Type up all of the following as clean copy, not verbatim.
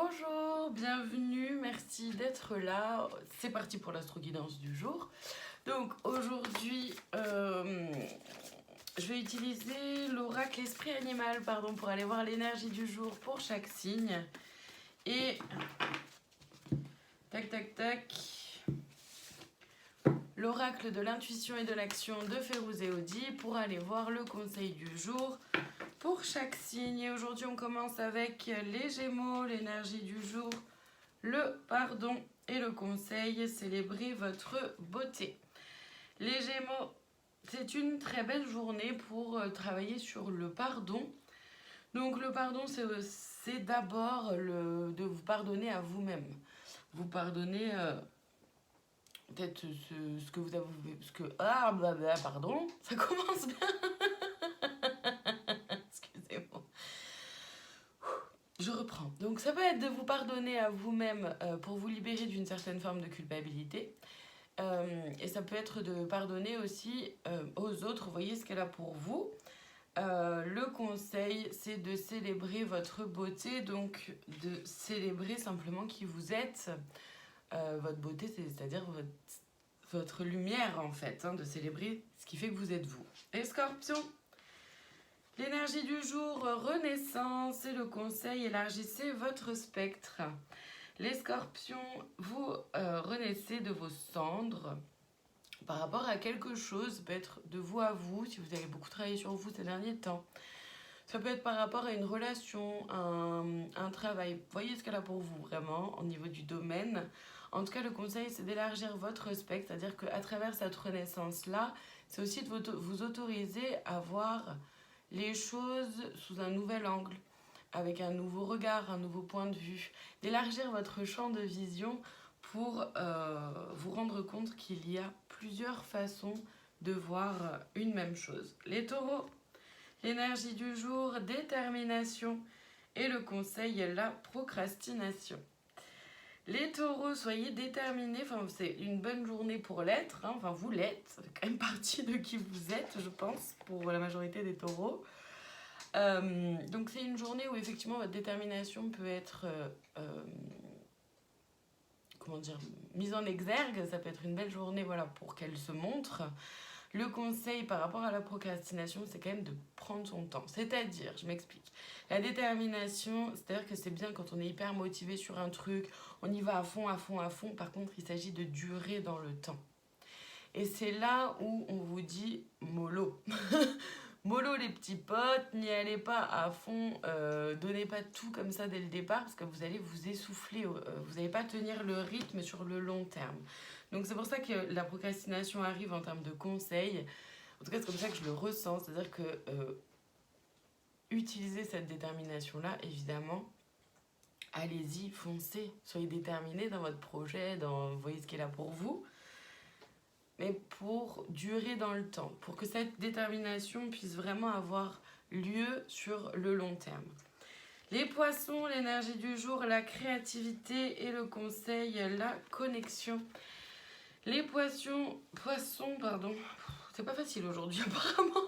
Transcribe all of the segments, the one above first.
Bonjour, bienvenue, merci d'être là. C'est parti pour l'astro-guidance du jour. Donc aujourd'hui, je vais utiliser l'oracle esprit animal pour aller voir l'énergie du jour pour chaque signe. Et tac tac tac, l'oracle de l'intuition et de l'action de Férouz et Audi pour aller voir le conseil du jour pour chaque signe. Et aujourd'hui on commence avec les Gémeaux, l'énergie du jour, le pardon et le conseil, célébrez votre beauté. Les Gémeaux, c'est une très belle journée pour travailler sur le pardon. Donc le pardon, c'est d'abord de vous pardonner à vous-même. Vous pardonnez peut-être ce que vous avez... pardon, ça commence bien. Excusez-moi. Je reprends. Donc ça peut être de vous pardonner à vous-même pour vous libérer d'une certaine forme de culpabilité. Et ça peut être de pardonner aussi aux autres. Vous voyez ce qu'elle a pour vous. Le conseil, c'est de célébrer votre beauté. Donc de célébrer simplement qui vous êtes. Votre beauté, c'est-à-dire votre lumière en fait. De célébrer ce qui fait que vous êtes vous. Et Scorpion, l'énergie du jour, renaissance et le conseil, élargissez votre spectre. Les Scorpions, vous renaissez de vos cendres par rapport à quelque chose. Ça peut être de vous à vous, si vous avez beaucoup travaillé sur vous ces derniers temps. Ça peut être par rapport à une relation, un travail. Vous voyez ce qu'elle a pour vous vraiment au niveau du domaine. En tout cas, le conseil, c'est d'élargir votre spectre. C'est-à-dire qu'à travers cette renaissance-là, c'est aussi de vous autoriser à voir les choses sous un nouvel angle, avec un nouveau regard, un nouveau point de vue, d'élargir votre champ de vision pour vous rendre compte qu'il y a plusieurs façons de voir une même chose. Les taureaux, l'énergie du jour, détermination et le conseil, la procrastination. Les taureaux, soyez déterminés, c'est une bonne journée pour l'être, vous l'êtes, ça fait quand même partie de qui vous êtes, je pense, pour la majorité des taureaux. Donc c'est une journée où effectivement votre détermination peut être mise en exergue. Ça peut être une belle journée pour qu'elle se montre. Le conseil par rapport à la procrastination, c'est quand même de prendre son temps. C'est-à-dire, je m'explique, la détermination, c'est-à-dire que c'est bien quand on est hyper motivé sur un truc, on y va à fond, à fond, à fond. Par contre, il s'agit de durer dans le temps. Et c'est là où on vous dit mollo. Mollo les petits potes, n'y allez pas à fond, donnez pas tout comme ça dès le départ parce que vous allez vous essouffler, vous n'allez pas tenir le rythme sur le long terme. Donc c'est pour ça que la procrastination arrive en termes de conseils. En tout cas c'est comme ça que je le ressens, c'est-à-dire que utilisez cette détermination-là, évidemment. Allez-y, foncez, soyez déterminés dans votre projet, vous voyez ce qui est là pour vous. Mais pour durer dans le temps, pour que cette détermination puisse vraiment avoir lieu sur le long terme. Les poissons, l'énergie du jour, la créativité et le conseil, la connexion. Les poissons, c'est pas facile aujourd'hui apparemment.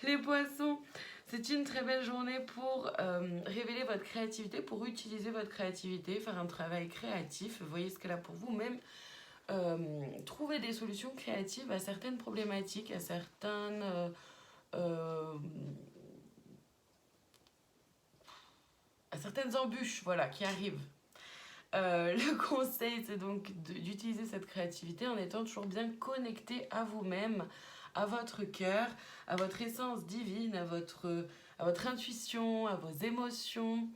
Les poissons, c'est une très belle journée pour révéler votre créativité, pour utiliser votre créativité, faire un travail créatif. Vous voyez ce qu'elle a pour vous, même trouver des solutions créatives à certaines problématiques, à certaines embûches qui arrivent. Le conseil, c'est donc d'utiliser cette créativité en étant toujours bien connecté à vous-même, à votre cœur, à votre essence divine, à votre intuition, à vos émotions.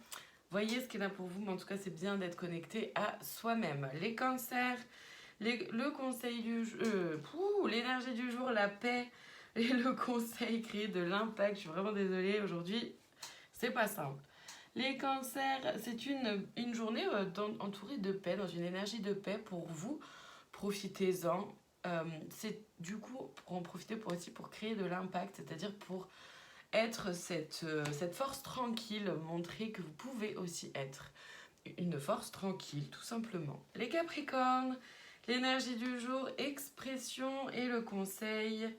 Voyez ce qu'il a pour vous, mais en tout cas, c'est bien d'être connecté à soi-même. Les cancers, le conseil du jour, l'énergie du jour, la paix et le conseil, créer de l'impact. Je suis vraiment désolée, aujourd'hui, c'est pas simple. Les cancers, c'est une journée entourée de paix, dans une énergie de paix pour vous. Profitez-en. C'est du coup pour en profiter pour créer de l'impact, c'est-à-dire pour être cette force tranquille, montrer que vous pouvez aussi être une force tranquille, tout simplement. Les Capricornes, l'énergie du jour, expression et le conseil,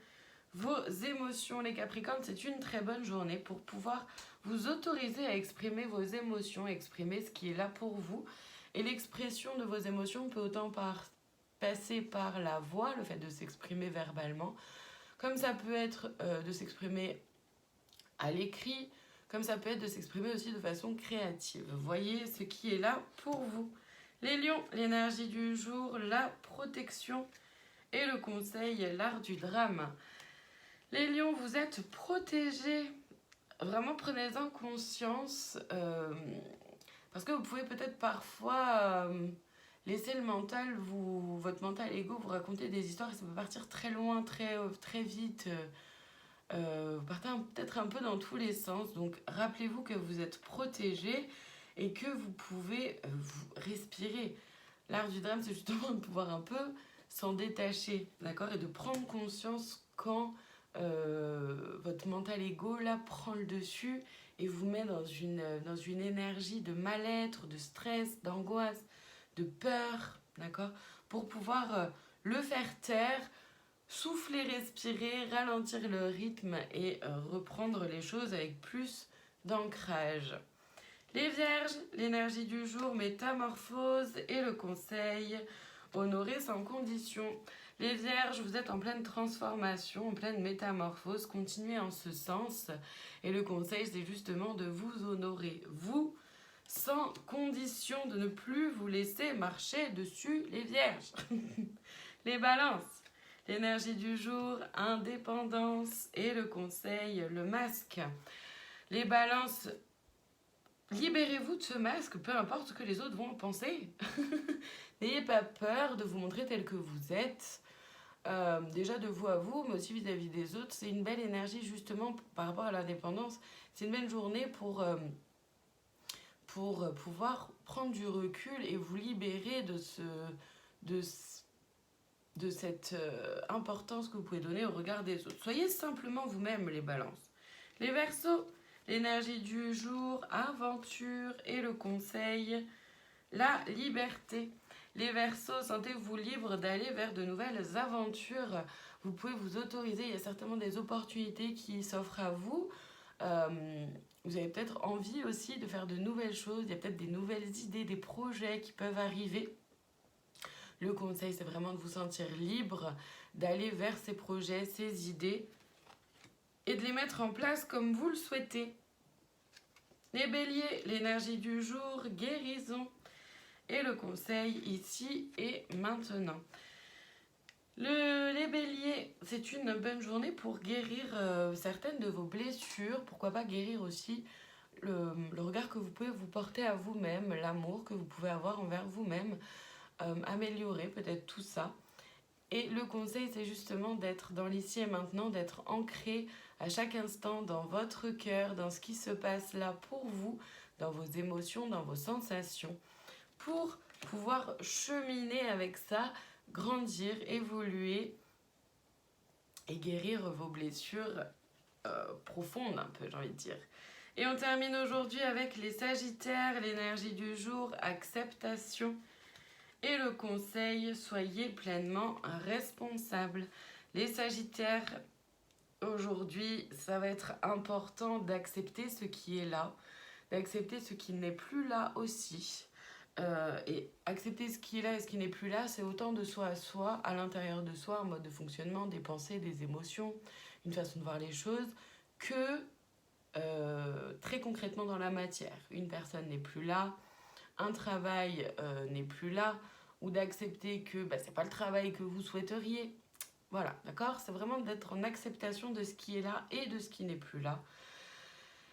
vos émotions. Les Capricornes, c'est une très bonne journée pour pouvoir vous autoriser à exprimer vos émotions, exprimer ce qui est là pour vous. Et l'expression de vos émotions peut autant passer par la voix, le fait de s'exprimer verbalement, comme ça peut être de s'exprimer à l'écrit, comme ça peut être de s'exprimer aussi de façon créative. Voyez ce qui est là pour vous. Les lions, l'énergie du jour, la protection et le conseil, l'art du drame. Les lions, vous êtes protégés. Vraiment, prenez-en conscience. Parce que vous pouvez peut-être parfois laisser le mental, votre mental ego, vous raconter des histoires et ça peut partir très loin, très vite. Vous partez peut-être un peu dans tous les sens. Donc, rappelez-vous que vous êtes protégés et que vous pouvez vous respirer. L'art du drame, c'est justement de pouvoir un peu s'en détacher, d'accord, et de prendre conscience quand votre mental ego là prend le dessus et vous met dans une énergie de mal-être, de stress, d'angoisse, de peur, d'accord, pour pouvoir le faire taire, souffler, respirer, ralentir le rythme et reprendre les choses avec plus d'ancrage. Les Vierges, l'énergie du jour, métamorphose et le conseil, honorer sans condition. Les Vierges, vous êtes en pleine transformation, en pleine métamorphose, continuez en ce sens. Et le conseil, c'est justement de vous honorer, vous, sans condition, de ne plus vous laisser marcher dessus, les Vierges. Les Balances, l'énergie du jour, indépendance et le conseil, le masque. Les Balances, libérez-vous de ce masque, peu importe ce que les autres vont en penser. N'ayez pas peur de vous montrer tel que vous êtes. Déjà de vous à vous, mais aussi vis-à-vis des autres. C'est une belle énergie justement par rapport à l'indépendance. C'est une belle journée pour pouvoir prendre du recul et vous libérer de cette importance que vous pouvez donner au regard des autres. Soyez simplement vous-même, les Balances. Les Verseaux, l'énergie du jour, aventure et le conseil, la liberté. Les Verseaux, sentez-vous libre d'aller vers de nouvelles aventures. Vous pouvez vous autoriser, il y a certainement des opportunités qui s'offrent à vous. Vous avez peut-être envie aussi de faire de nouvelles choses, il y a peut-être des nouvelles idées, des projets qui peuvent arriver. Le conseil, c'est vraiment de vous sentir libre, d'aller vers ces projets, ces idées et de les mettre en place comme vous le souhaitez. Les Béliers, l'énergie du jour, guérison et le conseil ici et maintenant. Les Béliers, c'est une bonne journée pour guérir certaines de vos blessures. Pourquoi pas guérir aussi le regard que vous pouvez vous porter à vous-même, l'amour que vous pouvez avoir envers vous-même, améliorer peut-être tout ça. Et le conseil, c'est justement d'être dans l'ici et maintenant, d'être ancré à chaque instant dans votre cœur, dans ce qui se passe là pour vous, dans vos émotions, dans vos sensations, pour pouvoir cheminer avec ça, grandir, évoluer et guérir vos blessures profondes un peu, j'ai envie de dire. Et on termine aujourd'hui avec les Sagittaires, l'énergie du jour, acceptation et le conseil, soyez pleinement responsables. Les Sagittaires, aujourd'hui, ça va être important d'accepter ce qui est là, d'accepter ce qui n'est plus là aussi. Et accepter ce qui est là et ce qui n'est plus là, c'est autant de soi à soi, à l'intérieur de soi, un mode de fonctionnement, des pensées, des émotions, une façon de voir les choses, que très concrètement dans la matière. Une personne n'est plus là, un travail n'est plus là, ou d'accepter que c'est pas le travail que vous souhaiteriez. Voilà, d'accord? C'est vraiment d'être en acceptation de ce qui est là et de ce qui n'est plus là.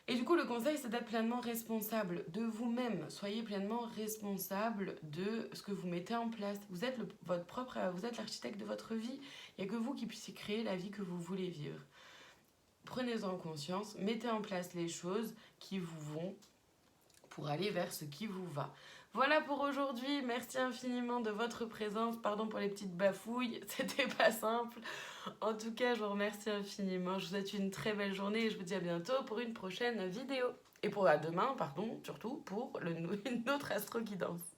Et du coup, le conseil, c'est d'être pleinement responsable de vous-même. Soyez pleinement responsable de ce que vous mettez en place. Vous êtes vous êtes l'architecte de votre vie. Il n'y a que vous qui puissiez créer la vie que vous voulez vivre. Prenez-en conscience, mettez en place les choses qui vous vont pour aller vers ce qui vous va. Voilà pour aujourd'hui, merci infiniment de votre présence, pardon pour les petites bafouilles, c'était pas simple. En tout cas, je vous remercie infiniment, je vous souhaite une très belle journée et je vous dis à bientôt pour une prochaine vidéo. Et pour demain, surtout pour une autre astro-guidance.